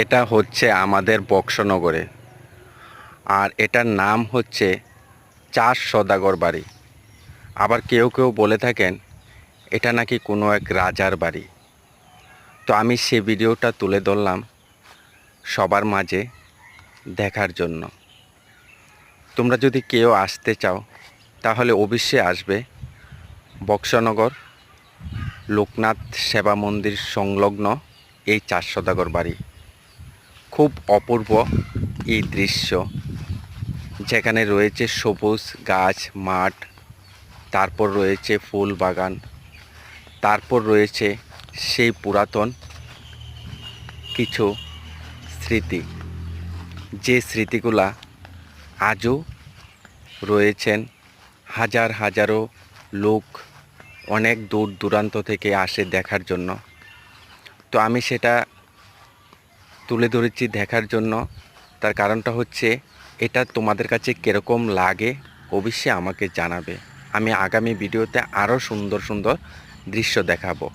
এটা হচ্ছে আমাদের বক্সনগরে, আর এটার নাম হচ্ছে চার সদাগর বাড়ি। আবার কেউ কেউ বলে থাকেন এটা নাকি কোনো এক রাজার বাড়ি। তো আমি সে ভিডিওটা তুলে ধরলাম সবার মাঝে দেখার জন্য। তোমরা যদি কেউ আসতে চাও তাহলে অবশ্যই আসবে বক্সনগর লোকনাথ সেবা মন্দির সংলগ্ন এই চার সদাগর বাড়ি। খুব অপূর্ব এই দৃশ্য, যেখানে রয়েছে সবুজ গাছ মাঠ, তারপর রয়েছে ফুল বাগান, তারপর রয়েছে সেই পুরাতন কিছু স্মৃতি, যে স্মৃতিগুলা আজও রয়েছেন। হাজার হাজারো লোক অনেক দূর দূরান্ত থেকে আসে দেখার জন্য। তো আমি সেটা তুলে ধরেছি দেখার জন্য। তার কারণটা হচ্ছে এটা তোমাদের কাছে কীরকম লাগে অবশ্যই আমাকে জানাবে। আমি আগামী ভিডিওতে আরও সুন্দর সুন্দর দৃশ্য দেখাবো।